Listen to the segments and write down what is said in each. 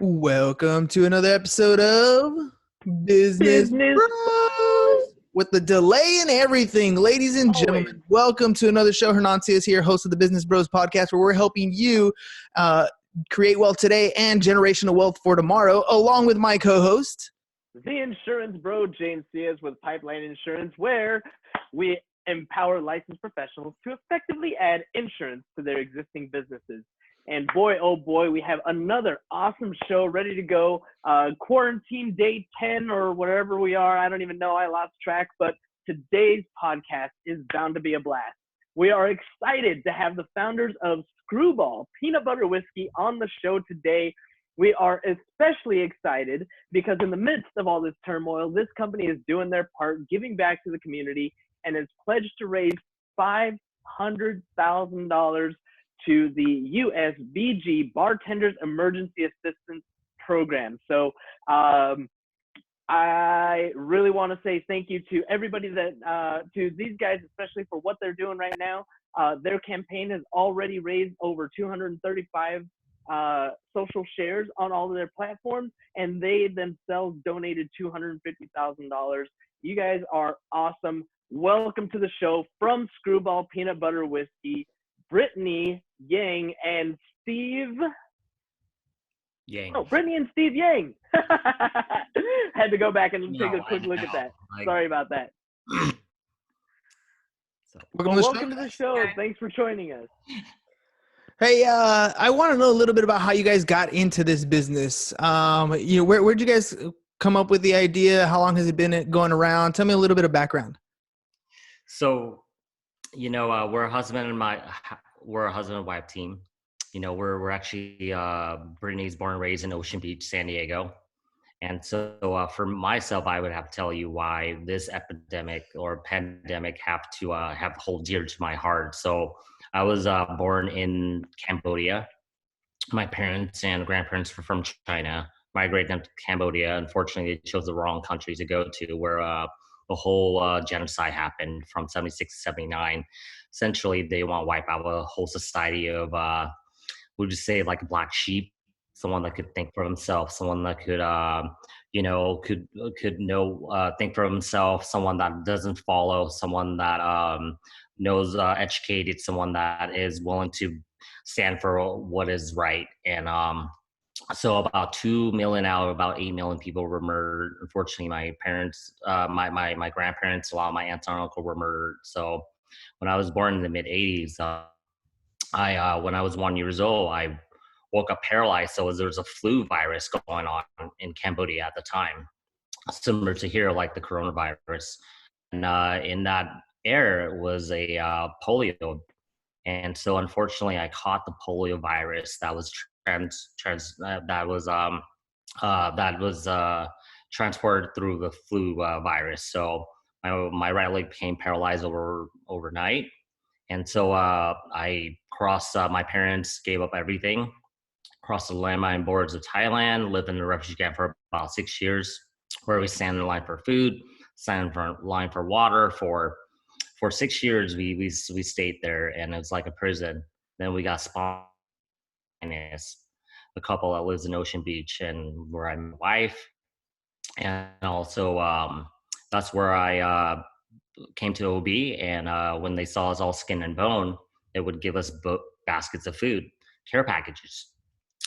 Welcome to another episode of Business Business. Bros with the delay and everything. Ladies and gentlemen, welcome to another show. Hernancia is here, host of the Business Bros podcast, where we're helping you create wealth today and generational wealth for tomorrow, along with my co-host, The Insurance Bro, James Diaz with Pipeline Insurance, where we empower licensed professionals to effectively add insurance to their existing businesses. And boy, oh boy, we have another awesome show ready to go. Quarantine day 10 or wherever we are. I don't even know. I lost track. But today's podcast is bound to be a blast. We are excited to have the founders of Skrewball Peanut Butter Whiskey on the show today. We are especially excited because in the midst of all this turmoil, this company is doing their part, giving back to the community, and has pledged to raise $500,000 to the USBG Bartenders Emergency Assistance Program. So I really want to say thank you to everybody that, to these guys, especially for what they're doing right now. Their campaign has already raised over 235 social shares on all of their platforms, and they themselves donated $250,000. You guys are awesome. Welcome to the show from Skrewball Peanut Butter Whiskey, Brittany Yeng and Steve Yeng. Oh, Brittany and Steve Yeng. Had to go back and take a quick look at that. Sorry about that. Welcome to the show. Thanks for joining us. Hey, I want to know a little bit about how you guys got into this business. Where'd you guys come up with the idea? How long has it been going around? Tell me a little bit of background. So, we're a husband and wife team. We're actually Brittany's born and raised in Ocean Beach, San Diego. And so for myself, I would have to tell you why this epidemic or pandemic have hold dear to my heart. So I was born in Cambodia. My parents and grandparents were from China, migrated to Cambodia. Unfortunately, they chose the wrong country to go to, where the whole genocide happened from 76 to 79. Essentially, they want to wipe out a whole society of, we'll just say like black sheep, someone that could think for himself, someone that could, think for himself, someone that doesn't follow, someone that knows, educated, someone that is willing to stand for what is right. And so about 2 million out of about 8 million people were murdered. Unfortunately, my parents, my grandparents, a lot of my aunts and uncle were murdered. So when I was born in the mid 80s, when I was 1 year old, I woke up paralyzed. So there was a flu virus going on in Cambodia at the time, similar to here, like the coronavirus. And in that era was a polio. And so unfortunately, I caught the polio virus that was transported through the flu virus. So my right leg became paralyzed overnight. And so I crossed, my parents gave up everything, crossed the landmine borders of Thailand, lived in a refugee camp for about 6 years, where we stand in line for food, stand in line for water. For 6 years, we stayed there, and it was like a prison. Then we got spawned as a couple that lives in Ocean Beach, and where I'm my wife. And also, that's where I came to OB, and when they saw us all skin and bone, it would give us baskets of food, care packages.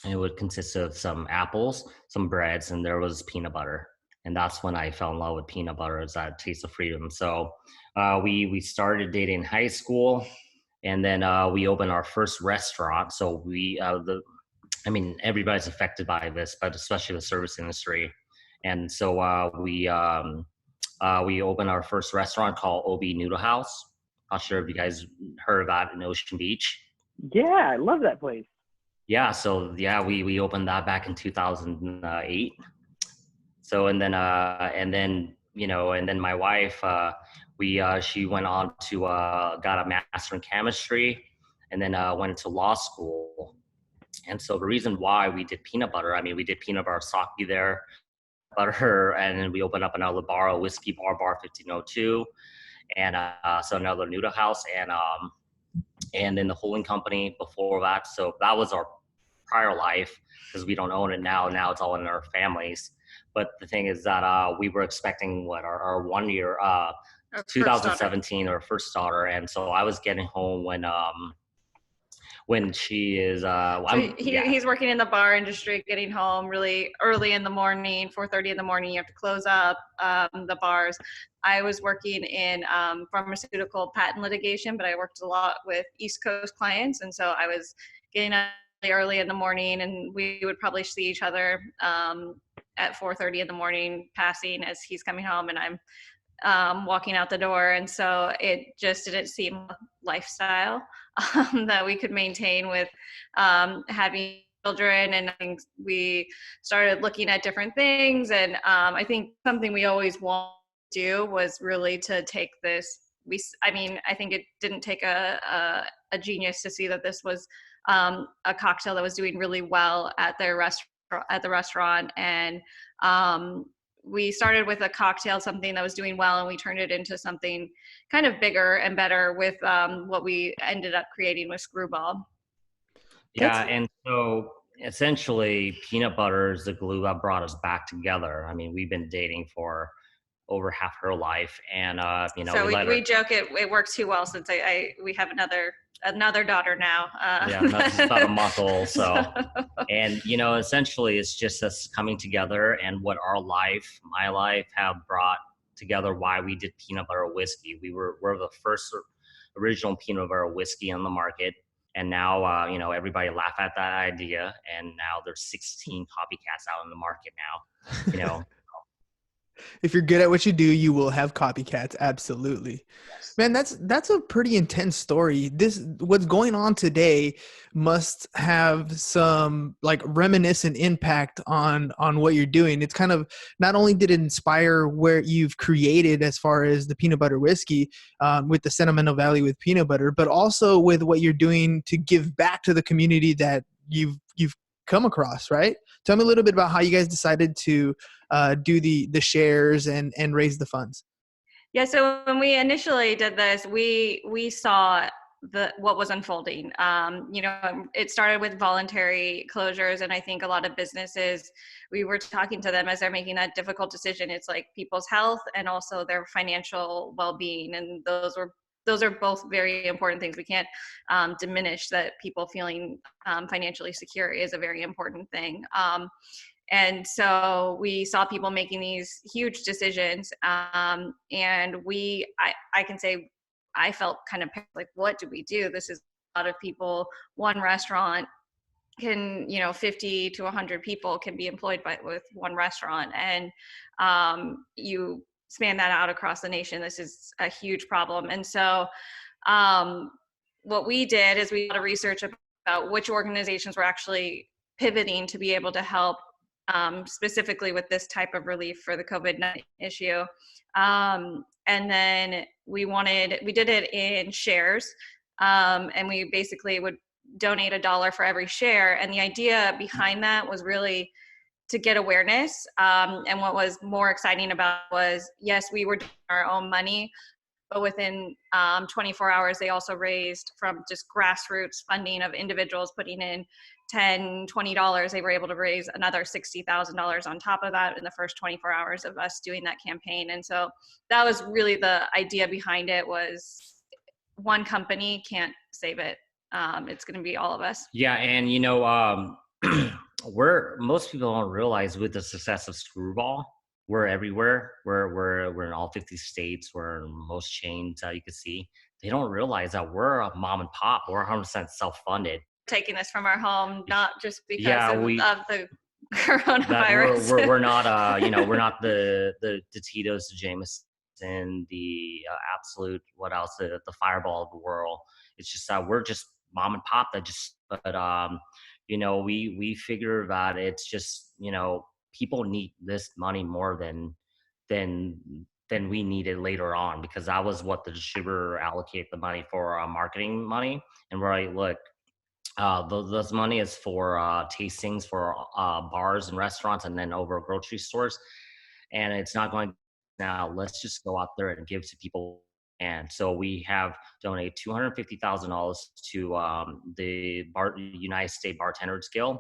And it would consist of some apples, some breads, and there was peanut butter. And that's when I fell in love with peanut butter, as that taste of freedom. So we started dating in high school, and then we opened our first restaurant. So everybody's affected by this, but especially the service industry. And so we opened our first restaurant called OB Noodle House. Not sure if you guys heard of that in Ocean Beach. Yeah, I love that place. Yeah, so we opened that back in 2008. So and then my wife, she went on to got a master in chemistry, and then went into law school. And so the reason why we did peanut butter, we did peanut butter sake there, butter, and then we opened up another bar, a whiskey bar 1502, and so another noodle house, and then the holding company before that. So that was our prior life, because we don't own it now. Now it's all in our families. But the thing is that we were expecting our 1 year, Our first 2017, our first daughter, and so I was getting home when she is. He's working in the bar industry, getting home really early in the morning, 4:30 in the morning. You have to close up the bars. I was working in pharmaceutical patent litigation, but I worked a lot with East Coast clients, and so I was getting up really early in the morning, and we would probably see each other at 4:30 in the morning, passing as he's coming home, and I'm walking out the door. And so it just didn't seem a lifestyle that we could maintain with having children. And I think we started looking at different things. And I think something we always wanted to do was really to take this. I think it didn't take a genius to see that this was a cocktail that was doing really well at the restaurant. And we started with a cocktail, something that was doing well, and we turned it into something kind of bigger and better with what we ended up creating with Skrewball. Yeah, and so essentially peanut butter is the glue that brought us back together. I mean, we've been dating for over half her life, and so we joke it works too well since we have another daughter now. Yeah, that's about a month old. So, and essentially it's just us coming together and what my life have brought together, why we did peanut butter whiskey. We're the first original peanut butter whiskey on the market. And now, everybody laugh at that idea. And now there's 16 copycats out in the market now, If you're good at what you do, you will have copycats. Absolutely. Yes. Man, that's a pretty intense story. What's going on today must have some like reminiscent impact on what you're doing. It's kind of, not only did it inspire where you've created as far as the peanut butter whiskey with the sentimental value with peanut butter, but also with what you're doing to give back to the community that you've come across, right? Tell me a little bit about how you guys decided to do the shares and raise the funds. Yeah, so when we initially did this, we saw what was unfolding. It started with voluntary closures, and I think a lot of businesses, we were talking to them as they're making that difficult decision. It's like people's health and also their financial well-being, and those are both very important things. We can't diminish that people feeling financially secure is a very important thing. And so we saw people making these huge decisions. And I can say I felt kind of like, what do we do? This is a lot of people. One restaurant can, 50 to 100 people can be employed with one restaurant. And you span that out across the nation. This is a huge problem. And so what we did is we did a research about which organizations were actually pivoting to be able to help specifically with this type of relief for the COVID-19 issue. And then we did it in shares, and we basically would donate $1 for every share. And the idea behind that was really to get awareness. And what was more exciting about was, yes, we were doing our own money, but within 24 hours, they also raised from just grassroots funding of individuals putting in $10, $20. They were able to raise another $60,000 on top of that in the first 24 hours of us doing that campaign. And so that was really the idea behind it, was one company can't save it. It's going to be all of us. Yeah. And, most people don't realize with the success of Skrewball, we're everywhere. We're in all 50 states. We're in most chains that you can see. They don't realize that we're a mom and pop. We're 100% self-funded. Taking this from our home, not just because of the coronavirus. We're not, we're not the Tito's, the Jameson, the Absolute, what else, the Fireball of the world. It's just that we're just mom and pop we figure that it's just, people need this money more than we needed later on, because that was what the distributor allocated the money for, marketing money. And we're like, look, this money is for tastings for bars and restaurants, and then over grocery stores, and it's not going. Now let's just go out there and give to people. And so we have donated $250,000 to the United States Bartenders Guild,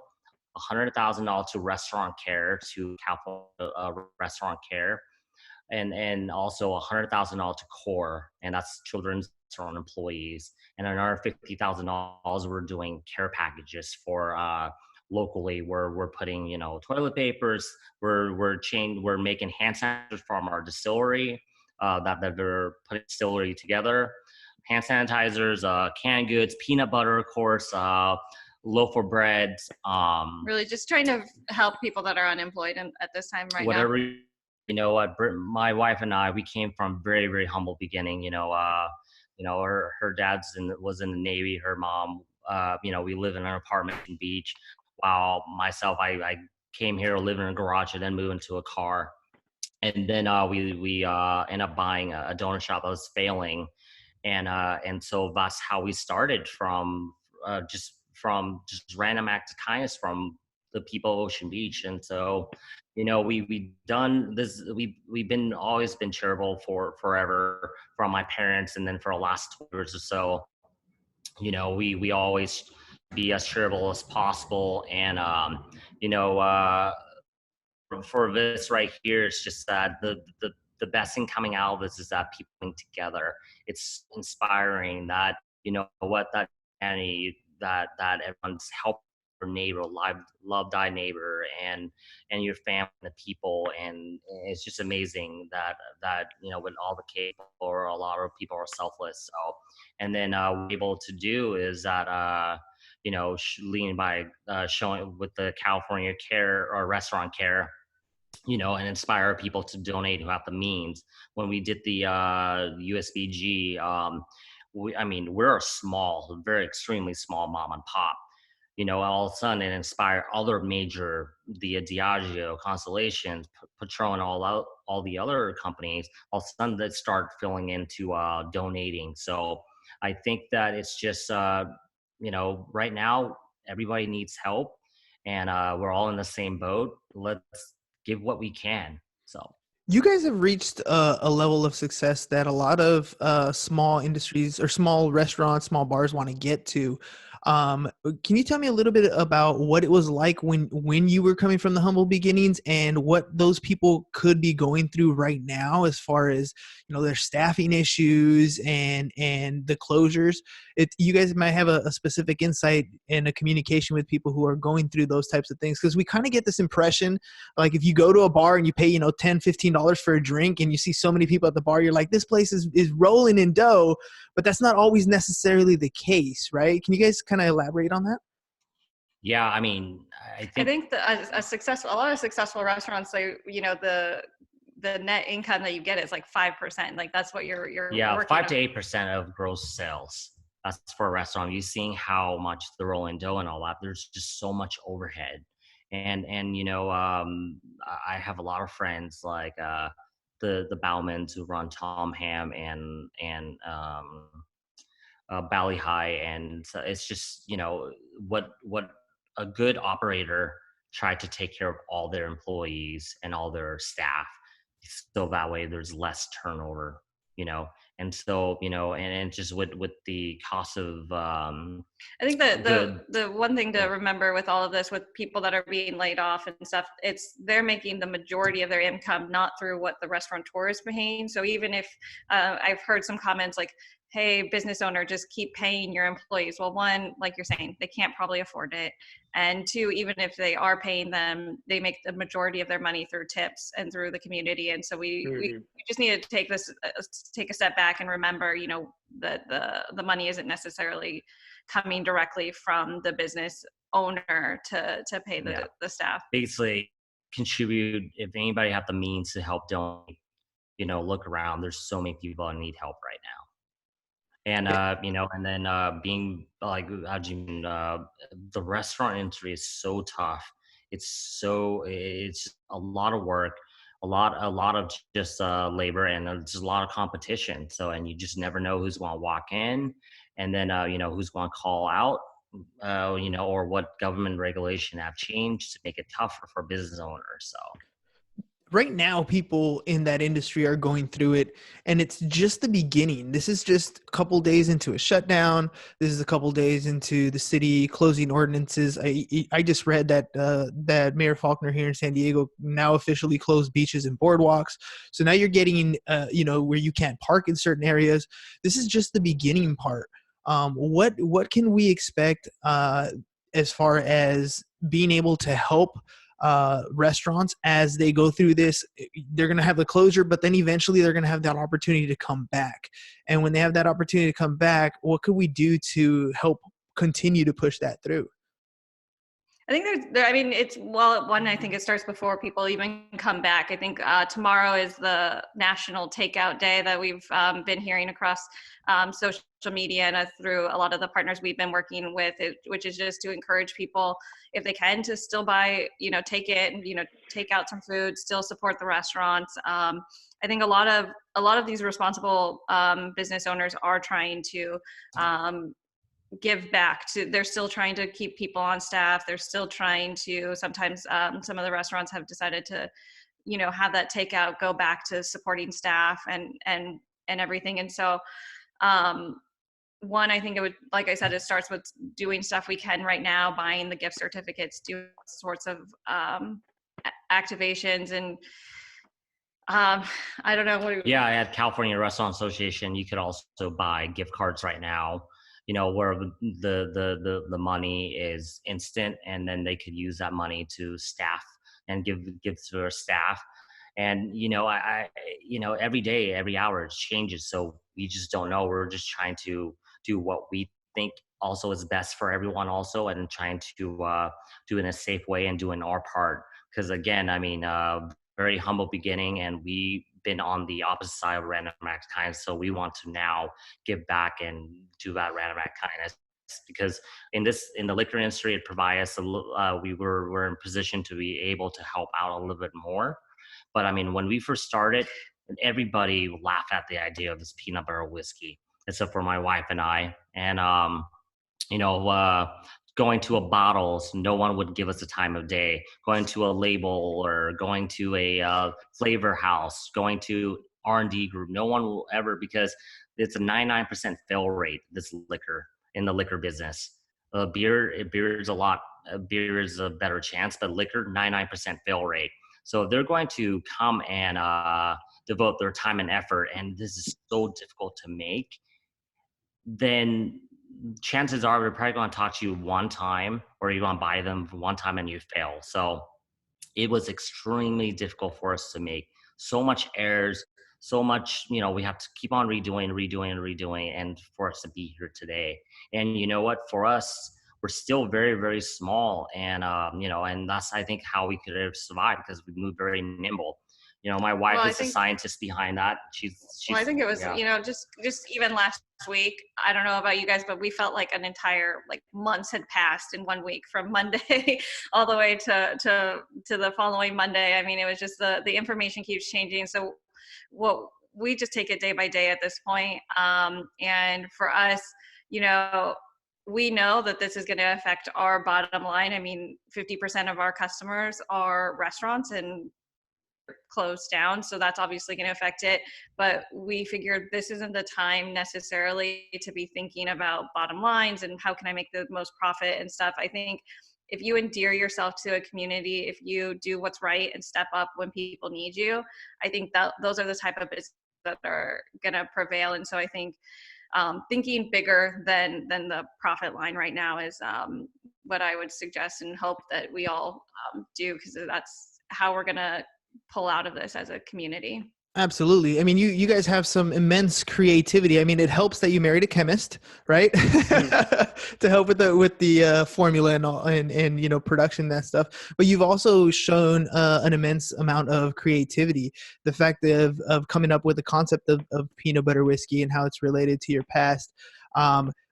$100,000 to Restaurant Care, to California Restaurant Care, and also $100,000 to CORE, and that's children's restaurant employees, and another $50,000 we're doing care packages for locally, where we're putting, you know, toilet papers, we're making hand sanitizers from our distillery, that they're putting distillery together, hand sanitizers, canned goods, peanut butter, of course, loaf of bread, Really just trying to help people that are unemployed at this time right whatever. now. You know what, my wife and I, we came from very, very humble beginning. Her dad's was in the Navy. Her mom, we live in an apartment in Beach. While myself, I came here, live in a garage, and then moved into a car. And then we ended up buying a donut shop that was failing, and so that's how we started, from just random acts of kindness from the people of Ocean Beach. And so, you know, we done this. We've been always been charitable for forever, from my parents, and then for the last 12 years or so, you know, we always be as charitable as possible. And you know, for this right here, it's just that the best thing coming out of this is that people being together. It's inspiring that, you know what, that any that everyone's helping your neighbor, love thy neighbor, and your family, the people. And it's just amazing that you know, when all the people, or a lot of people, are selfless. So, and then we're able to do is that you know, leading by showing with the California Care, or Restaurant Care, you know, and inspire people to donate who have the means. When we did the USBG, we're a small, very extremely small mom and pop. You know, all of a sudden it inspired other major, the Diageo, Constellations, Patron, all the other companies. All of a sudden they start filling into donating. So I think that it's just, you know, right now everybody needs help, and we're all in the same boat. Let's give what we can. So You guys have reached a level of success that a lot of small industries or small restaurants, small bars want to get to. Can you tell me a little bit about what it was like when you were coming from the humble beginnings, and what those people could be going through right now, as far as, you know, their staffing issues and the closures? You guys might have a specific insight and a communication with people who are going through those types of things, because we kind of get this impression, like if you go to a bar and you pay, you know, $10-15 for a drink, and you see so many people at the bar, you're like, this place is rolling in dough. But that's not always necessarily the case, right? Can you guys kind of elaborate on that? yeah, I mean, I think a lot of successful restaurants, they, you know, the net income that you get is like 5%. Like that's what you're yeah, working 5 on. to 8% of gross sales. That's for a restaurant. You seeing how much the rolling dough and all that. There's just so much overhead, and you know, I have a lot of friends like the Bowmans, who run Tom Ham and Bally High, and so it's just, you know, what a good operator tried to take care of all their employees and all their staff, so that way there's less turnover, you know. And so, you know, and just with the cost of I think that the one thing to remember with all of this, with people that are being laid off and stuff, it's they're making the majority of their income not through what the restaurateur is paying. So even if I've heard some comments like, hey, business owner, just keep paying your employees. Well, one, like you're saying, they can't probably afford it. And two, even if they are paying them, they make the majority of their money through tips and through the community. And so we just need to take a step back and remember, you know, that the money isn't necessarily coming directly from the business owner to pay the staff. Basically, contribute. If anybody have the means to help donate, you know, look around. There's so many people that need help right now. And you know, and then being like, the restaurant industry is so tough. It's a lot of work, a lot of just labor, and there's a lot of competition. So, and you just never know who's going to walk in, and then you know, who's going to call out, you know, or what government regulation have changed to make it tougher for business owners. So right now people in that industry are going through it, and it's just the beginning. This is just a couple days into a shutdown. This is a couple days into the city closing ordinances. I just read that that Mayor Faulkner here in San Diego now officially closed beaches and boardwalks. So now you're getting where you can't park in certain areas. This is just the beginning part. What can we expect as far as being able to help restaurants as they go through this? They're going to have the closure, but then eventually they're going to have that opportunity to come back. And when they have that opportunity to come back, what could we do to help continue to push that through? I think I think it starts before people even come back. I think tomorrow is the National Takeout Day that we've been hearing across social media and through a lot of the partners we've been working with, which is just to encourage people, if they can, to still buy, take it and, take out some food, still support the restaurants. I think a lot of these responsible business owners are trying to give back to, they're still trying to keep people on staff. They're still trying to, sometimes some of the restaurants have decided to, have that takeout go back to supporting staff and everything. And so, one, I think it would, like I said, it starts with doing stuff we can right now, buying the gift certificates, doing sorts of activations. And I don't know. At California Restaurant Association, you could also buy gift cards right now, where the money is instant, and then they could use that money to staff and give to their staff. And every day, every hour, it changes, so we just don't know. We're just trying to do what we think also is best for everyone, also, and trying to do in a safe way and doing our part. Because again, very humble beginning, and we've been on the opposite side of random act of kindness, so we want to now give back and do that random act of kindness, because in the liquor industry, it provides us we're in position to be able to help out a little bit more. But when we first started, everybody laughed at the idea of this peanut butter whiskey, except for my wife and I. And going to a bottles, no one would give us the time of day. Going to a label or going to a flavor house, going to R&D group, no one will ever, because it's a 99% fail rate, this liquor, in the liquor business. Beer is a better chance, but liquor, 99% fail rate. So if they're going to come and devote their time and effort, and this is so difficult to make, then chances are they're probably going to talk to you one time, or you're going to buy them one time and you fail. So it was extremely difficult for us to make. So much errors, so much, we have to keep on redoing, and for us to be here today. And you know what, for us, we're still very, very small, and and that's, I think, how we could have survived, because we moved very nimble. My wife is the scientist behind that. She's I think it was, just even last week, I don't know about you guys, but we felt like an entire months had passed in 1 week, from Monday all the way to the following Monday. It was just the information keeps changing. So we just take it day by day at this point. And for us, we know that this is going to affect our bottom line. 50% of our customers are restaurants and closed down, so that's obviously going to affect it. But we figured this isn't the time necessarily to be thinking about bottom lines and how can I make the most profit and stuff. I think if you endear yourself to a community, if you do what's right and step up when people need you, I think that those are the type of business that are going to prevail. And so I think thinking bigger than the profit line right now is what I would suggest and hope that we all do, because that's how we're going to pull out of this as a community. Absolutely. You guys have some immense creativity. It helps that you married a chemist, right? To help with the formula and all, and production, that stuff. But you've also shown an immense amount of creativity. The fact of coming up with the concept of peanut butter whiskey and how it's related to your past.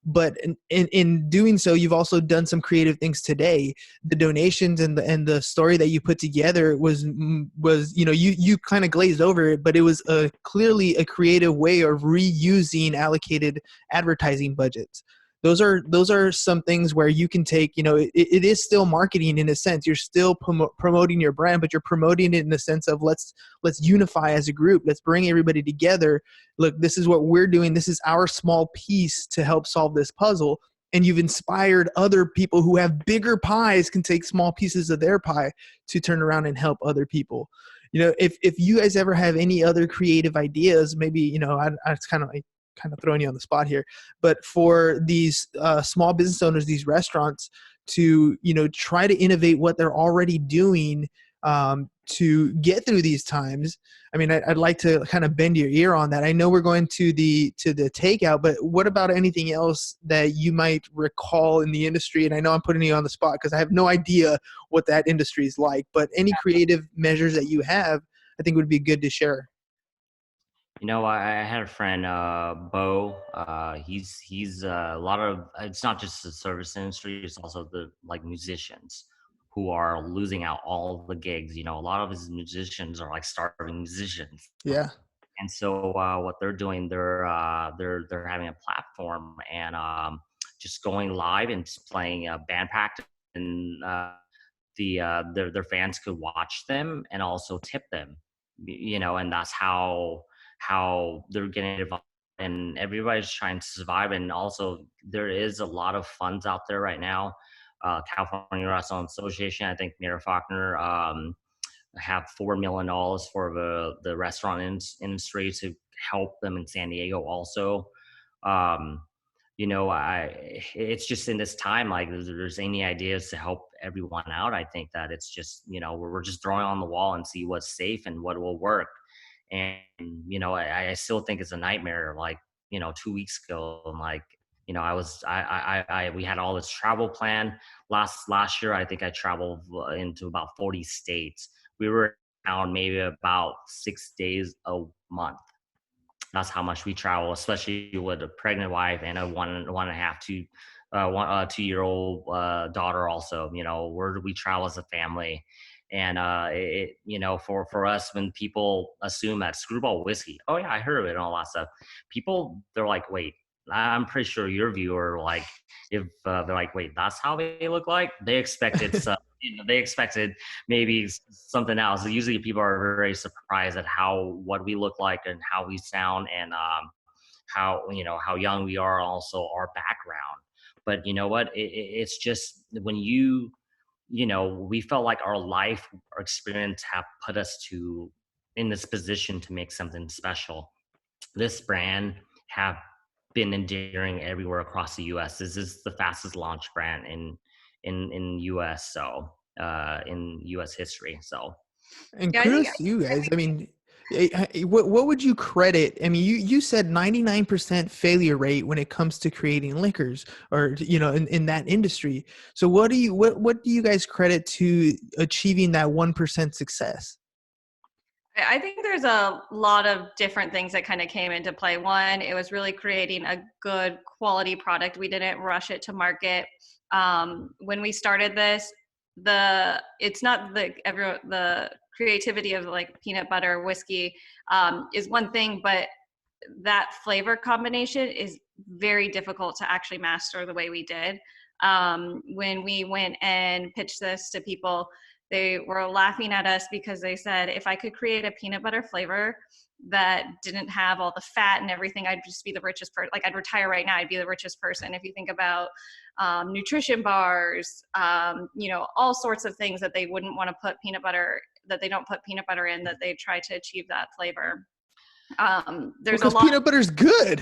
But in doing so, you've also done some creative things today. The donations and the story that you put together was you kind of glazed over it, but it was clearly a creative way of reusing allocated advertising budgets. those are some things where you can take, it is still marketing in a sense. You're still promoting your brand, but you're promoting it in the sense of let's unify as a group. Let's bring everybody together. Look, this is what we're doing. This is our small piece to help solve this puzzle. And you've inspired other people who have bigger pies can take small pieces of their pie to turn around and help other people. If you guys ever have any other creative ideas, maybe, it's kind of throwing you on the spot here, but for these small business owners, these restaurants to, try to innovate what they're already doing to get through these times. I mean, I'd like to kind of bend your ear on that. I know we're going to the takeout, but what about anything else that you might recall in the industry? And I know I'm putting you on the spot because I have no idea what that industry is like, but any creative measures that you have, I think would be good to share. I had a friend, Bo. He's a lot of. It's not just the service industry; it's also the musicians who are losing out all the gigs. A lot of his musicians are like starving musicians. Yeah. And so what they're doing, they're having a platform and just going live and just playing band practice, and their fans could watch them and also tip them. And that's how they're getting involved, and everybody's trying to survive. And also there is a lot of funds out there right now. California Restaurant Association, I think Mayor Faulkner have $4 million for the restaurant industry to help them in San Diego also. It's just in this time, like if there's any ideas to help everyone out, I think that it's just, we're just throwing on the wall and see what's safe and what will work. And, I still think it's a nightmare. 2 weeks ago, we had all this travel plan last year. I think I traveled into about 40 states. We were down maybe about 6 days a month. That's how much we travel, especially with a pregnant wife and a 2-year-old daughter also. We travel as a family. And for us, when people assume that Skrewball Whiskey, oh yeah, I heard of it and all that stuff, people, they're like, wait, I'm pretty sure your viewer, if they're like, wait, that's how they look like, they expected stuff. They expected maybe something else. Usually people are very surprised at what we look like and how we sound, and how young we are, also our background. But you know what? It's just when we felt like our life, our experience have put us in this position to make something special. This brand have been endearing everywhere across the U.S. This is the fastest launch brand in U.S. So in U.S. history. So, and kudos to you guys. I mean, what would you credit? I mean, you said 99% failure rate when it comes to creating liquors, or in that industry. So what do you guys credit to achieving that 1% success? I think there's a lot of different things that kind of came into play. One, it was really creating a good quality product. We didn't rush it to market. When we started this, it's not the creativity of peanut butter whiskey is one thing, but that flavor combination is very difficult to actually master the way we did. When we went and pitched this to people, they were laughing at us because they said, if I could create a peanut butter flavor that didn't have all the fat and everything, I'd just be the richest person. I'd retire right now. I'd be the richest person. If you think about nutrition bars, all sorts of things that they wouldn't want to put peanut butter, that they don't put peanut butter in, that they try to achieve that flavor. Because peanut butter is good.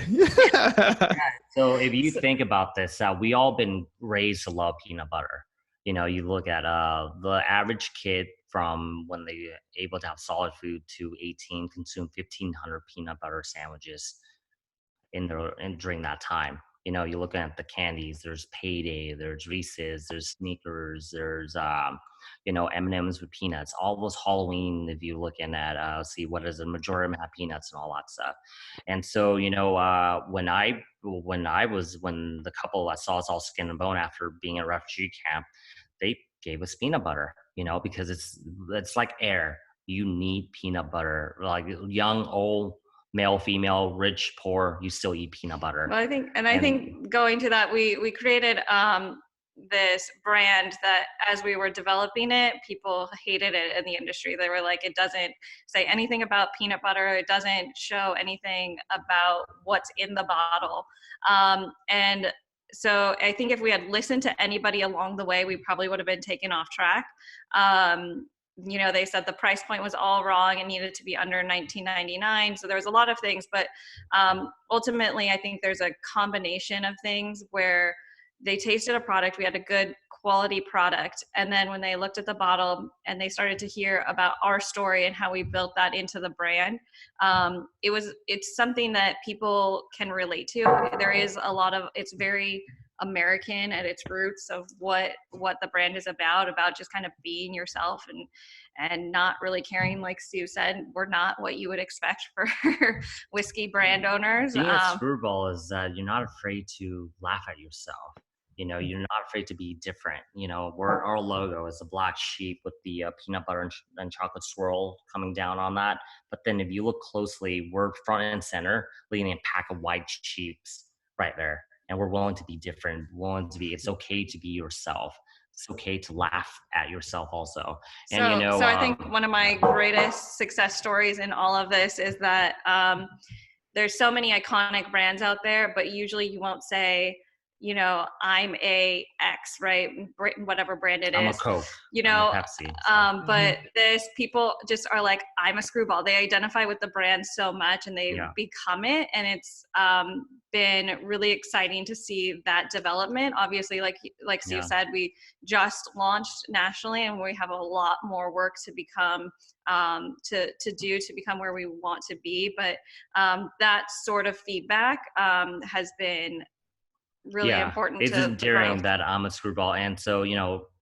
So if you think about this, we all been raised to love peanut butter. You look at the average kid from when they're able to have solid food to 18 consume 1,500 peanut butter sandwiches during that time. You look at the candies. There's Payday. There's Reese's. There's Sneakers. There's M&Ms with peanuts. All those Halloween. If you're looking at see what is the majority of them have peanuts and all that stuff. And so when the couple that saw us all skin and bone after being in a refugee camp, they gave us peanut butter. Because it's like air. You need peanut butter, like young, old. male, female, rich, poor, you still eat peanut butter. Well, I think going to that, we created this brand that as we were developing it, people hated it in the industry. They were like, it doesn't say anything about peanut butter. It doesn't show anything about what's in the bottle. And so I think if we had listened to anybody along the way, we probably would have been taken off track. They said the price point was all wrong and needed to be under $19.99. So there was a lot of things, but ultimately I think there's a combination of things where they tasted a product, we had a good quality product, and then when they looked at the bottle and they started to hear about our story and how we built that into the brand, it's something that people can relate to. There is it's very American at its roots of what the brand is about just kind of being yourself and not really caring. Like Stu said, we're not what you would expect for whiskey brand owners. Being a Skrewball is that you're not afraid to laugh at yourself. You're not afraid to be different. Our logo is a black sheep with the peanut butter and chocolate swirl coming down on that. But then if you look closely, we're front and center, leading a pack of white sheeps right there. And we're willing to be different, it's okay to be yourself. It's okay to laugh at yourself also. And so I think one of my greatest success stories in all of this is that there's so many iconic brands out there, but usually you won't say, I'm a X, right? Whatever brand it is. I'm a Coke. I'm a Pepsi. But this people just are like, I'm a Skrewball. They identify with the brand so much and they become it. And it's been really exciting to see that development. Obviously, like Steve said, we just launched nationally and we have a lot more work to become to become where we want to be. But that sort of feedback has been really important. It's endearing that I'm a Skrewball. And so,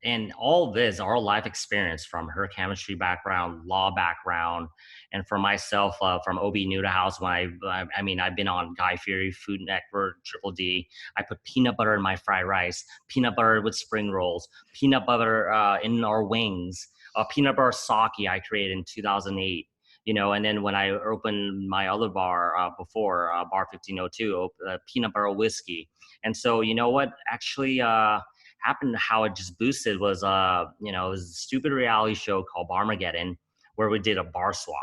and all this, our life experience from her chemistry background, law background, and for myself, from OB Nuda House, when I've been on Guy Fieri, Food Network, Triple D. I put peanut butter in my fried rice, peanut butter with spring rolls, peanut butter in our wings, peanut butter sake I created in 2008. And then when I opened my other bar before, Bar 1502, Peanut Butter Whiskey. And so, what actually happened, how it just boosted was, it was a stupid reality show called Barmageddon, where we did a bar swap.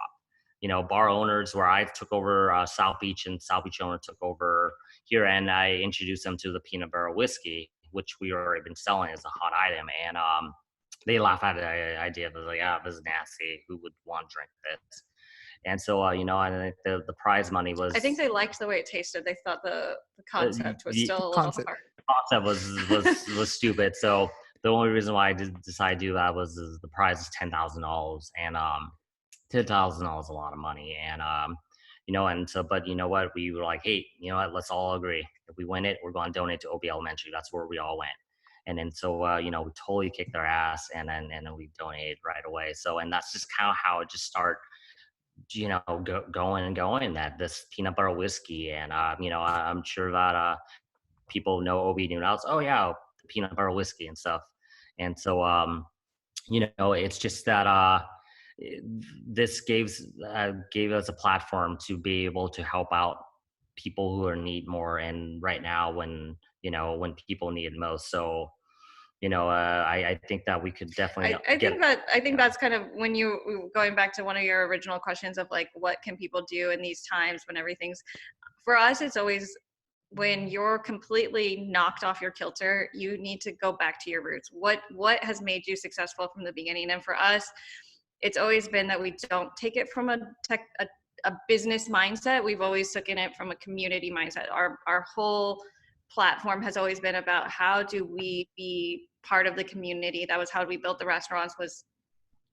Bar owners, where I took over South Beach and South Beach owner took over here, and I introduced them to the Peanut Butter Whiskey, which we already been selling as a hot item. And they laugh at the idea of like, this is nasty. Who would want to drink this? And so, and the prize money was. I think they liked the way it tasted. They thought the concept was still a little hard. The concept was stupid. So the only reason why I decided to do that was the prize is $10,000, and $10,000 is a lot of money. And and so, but you know what? We were like, hey, let's all agree. If we win it, we're going to donate to OB Elementary. That's where we all went. And then so we totally kicked their ass, and then we donated right away. So, and that's just kind of how it just started. Going that this peanut butter whiskey, and I'm sure that people know OB Nuda House. Oh yeah, the peanut butter whiskey and stuff. And so it's just that this gave us a platform to be able to help out people who are in need more, and right now when people need it most. So I think that we could definitely. I think that's kind of when you going back to one of your original questions of like, what can people do in these times when everything's, for us, it's always when you're completely knocked off your kilter, you need to go back to your roots. What has made you successful from the beginning? And for us, it's always been that we don't take it from a business mindset. We've always taken it from a community mindset. Our whole platform has always been about how do we be part of the community. That was how we built the restaurants, was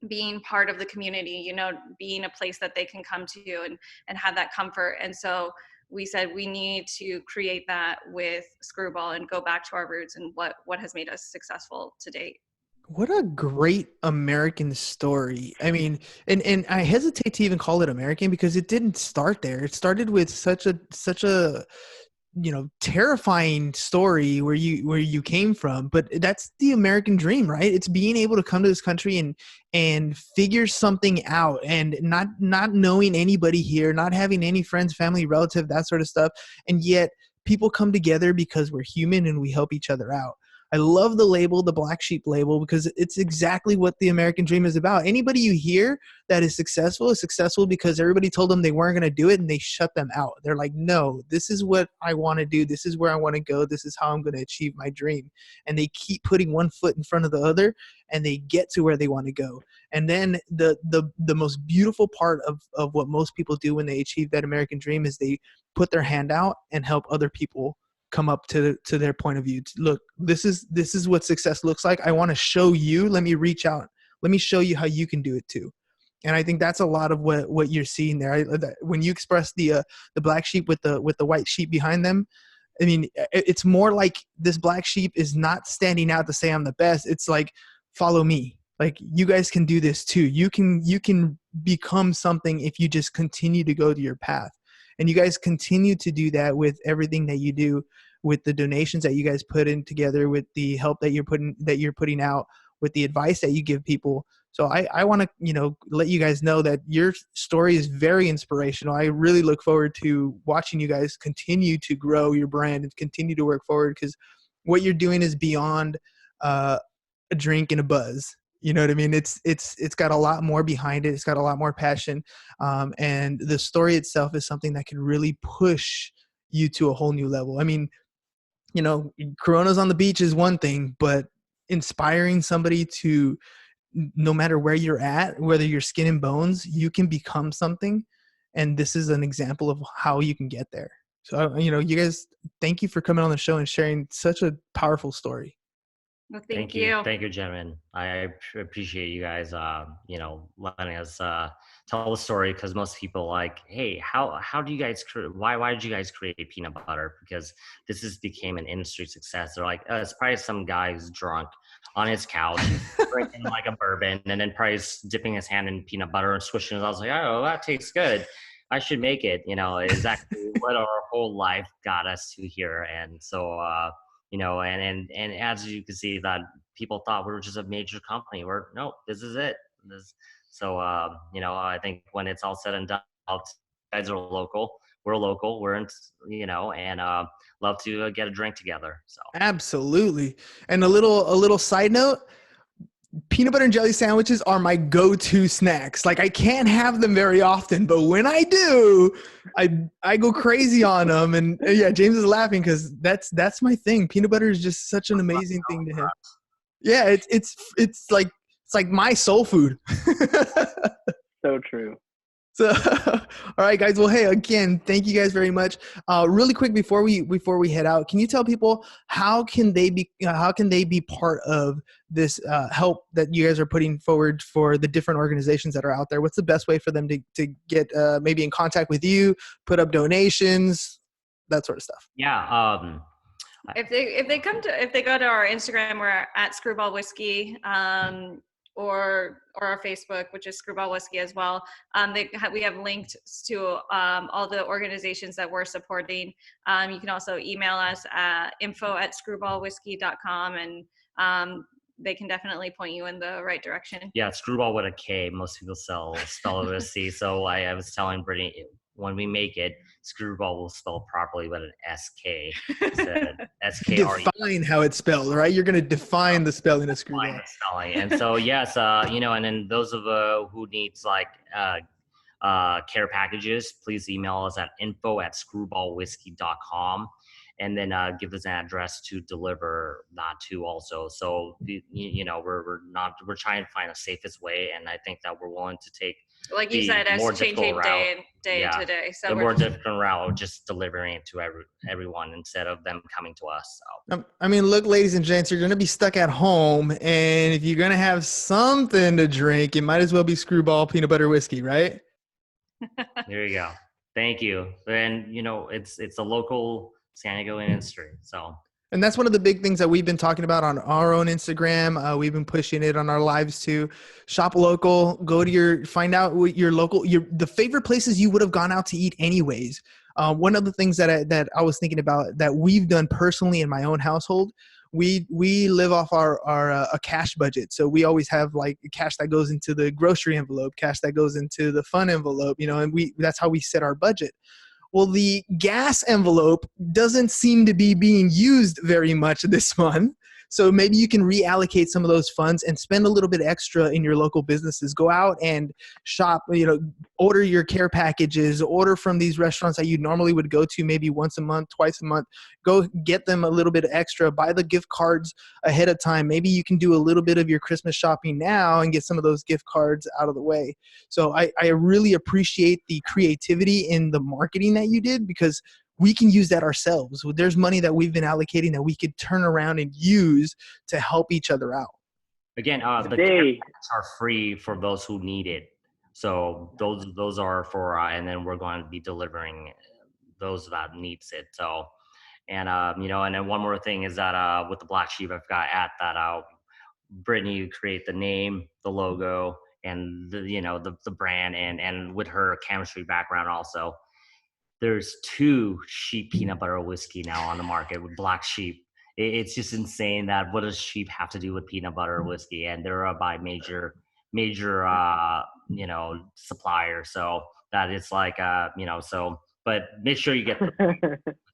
being part of the community, being a place that they can come to and have that comfort. And so we said we need to create that with Skrewball and go back to our roots and what has made us successful to date. What a great American story. I mean, and I hesitate to even call it American because it didn't start there. It started with such a terrifying story where you came from, but that's the American dream, right? It's being able to come to this country and figure something out, and not knowing anybody here, not having any friends, family, relative, that sort of stuff. And yet people come together because we're human and we help each other out. I love the label, the Black Sheep label, because it's exactly what the American dream is about. Anybody you hear that is successful because everybody told them they weren't going to do it and they shut them out. They're like, no, this is what I want to do. This is where I want to go. This is how I'm going to achieve my dream. And they keep putting one foot in front of the other, and they get to where they want to go. And then the most beautiful part of what most people do when they achieve that American dream is they put their hand out and help other people come up to their point of view. Look, this is what success looks like. I want to show you. Let me reach out. Let me show you how you can do it too. And I think that's a lot of what you're seeing there. When you express the black sheep with the white sheep behind them, I mean, it's more like this black sheep is not standing out to say I'm the best. It's like, follow me. Like, you guys can do this too. You can become something if you just continue to go to your path. And you guys continue to do that with everything that you do, with the donations that you guys put in together, with the help that you're putting out, with the advice that you give people. So I want to, let you guys know that your story is very inspirational. I really look forward to watching you guys continue to grow your brand and continue to work forward, because what you're doing is beyond a drink and a buzz. You know what I mean? It's got a lot more behind it. It's got a lot more passion. And the story itself is something that can really push you to a whole new level. I mean, Coronas on the beach is one thing, but inspiring somebody to, no matter where you're at, whether you're skin and bones, you can become something. And this is an example of how you can get there. So, you guys, thank you for coming on the show and sharing such a powerful story. Well, thank you. Thank you, gentlemen. I appreciate you guys, letting us tell the story, because most people like, hey, how do you guys why did you guys create peanut butter? Because this became an industry success. They're like, it's probably some guy who's drunk on his couch drinking like a bourbon, and then probably dipping his hand in peanut butter and swishing it. I was like, oh, that tastes good. I should make it. Exactly what our whole life got us to here. And so and as you can see, that people thought we were just a major company. No, this is it. I think when it's all said and done, you guys are local. We're local. We're in, and love to get a drink together. So absolutely. And a little side note, peanut butter and jelly sandwiches are my go-to snacks. Like, I can't have them very often, but when I do, I go crazy on them. And yeah, James is laughing because that's my thing. Peanut butter is just such an amazing thing to have. Yeah, it's like my soul food. So true. So, all right, guys. Well, hey, again, thank you guys very much. Really quick before we head out, can you tell people how can they be part of this help that you guys are putting forward for the different organizations that are out there? What's the best way for them to get maybe in contact with you, put up donations, that sort of stuff? Yeah. If they go to our Instagram, we're at Skrewball Whiskey. Or our Facebook, which is Skrewball Whiskey as well. We have linked to all the organizations that we're supporting. You can also email us at info@skrewballwhiskey.com, and they can definitely point you in the right direction. Yeah, it's Skrewball with a K. Most people spell it with a C. So I was telling Brittany, when we make it, Skrewball will spell properly with an SK. SKRE. Define how it's spelled, right? You're going to define the spelling of Skrewball. And so, yes, and then those of who needs care packages, please email us at info@skrewballwhiskey.com. And then give us an address to deliver that to also. So, we're trying to find the safest way. And I think that we're willing to take, like you said, as changing day to day. So the more difficult route of just delivering it to everyone instead of them coming to us. So. I mean, look, ladies and gents, you're going to be stuck at home. And if you're going to have something to drink, it might as well be Skrewball Peanut Butter Whiskey, right? There you go. Thank you. And, it's a local San Diego industry. So, and that's one of the big things that we've been talking about on our own Instagram. We've been pushing it on our lives too. Shop local. Go to find out what your local, the favorite places you would have gone out to eat anyways. One of the things that I was thinking about that we've done personally in my own household, we live off our a cash budget. So we always have like cash that goes into the grocery envelope, cash that goes into the fun envelope, and that's how we set our budget. Well, the gas envelope doesn't seem to be being used very much this month. So maybe you can reallocate some of those funds and spend a little bit extra in your local businesses. Go out and shop, order your care packages, order from these restaurants that you normally would go to maybe once a month, twice a month. Go get them a little bit extra, buy the gift cards ahead of time. Maybe you can do a little bit of your Christmas shopping now and get some of those gift cards out of the way. So I really appreciate the creativity in the marketing that you did, because we can use that ourselves. There's money that we've been allocating that we could turn around and use to help each other out. Again, the care packs are free for those who need it. So those are for, and then we're going to be delivering those that needs it. So, and and then one more thing is that with the Black Sheep, I forgot to add that Brittany create the name, the logo, and the brand, and with her chemistry background also. There's 2 sheep peanut butter whiskey now on the market with Black Sheep. It's just insane that what does sheep have to do with peanut butter whiskey? And they're by major suppliers. So that it's like so. But make sure you get the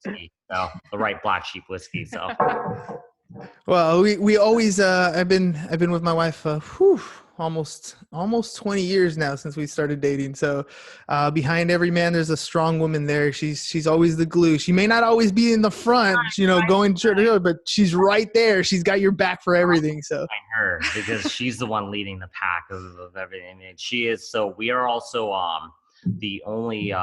whiskey, so the right Black Sheep whiskey. So. Well, we always I've been with my wife almost 20 years now since we started dating. So behind every man there's a strong woman there. She's always the glue. She may not always be in the front, going to church, but she's right there. She's got your back for everything. So her, because she's the one leading the pack of everything. And she is. So we are also the only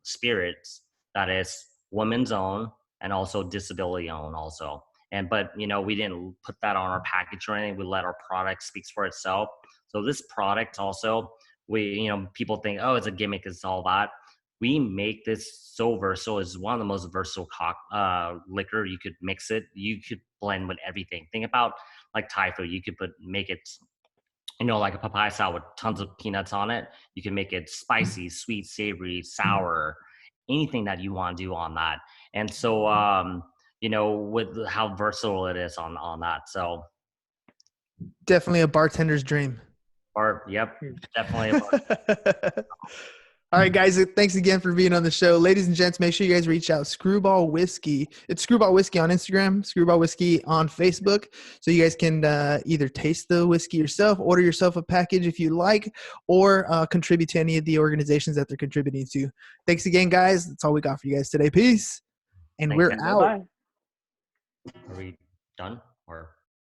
spirits that is women's own and also disability owned also. But we didn't put that on our package or anything. We let our product speaks for itself. So this product also, people think, oh, it's a gimmick, it's all that. We make this so versatile. It's one of the most versatile liquor. You could mix it. You could blend with everything. Think about like Thai food. You could make it, like a papaya salad with tons of peanuts on it. You can make it spicy, sweet, savory, sour, anything that you want to do on that. And so, with how versatile it is on that. So definitely a bartender's dream. Yep, definitely a bartender's. All right, guys, thanks again for being on the show. Ladies and gents, make sure you guys reach out. Skrewball Whiskey. It's Skrewball Whiskey on Instagram, Skrewball Whiskey on Facebook. So you guys can either taste the whiskey yourself, order yourself a package if you like, or contribute to any of the organizations that they're contributing to. Thanks again, guys. That's all we got for you guys today. Peace. And we're out. Bye-bye. Are we done or?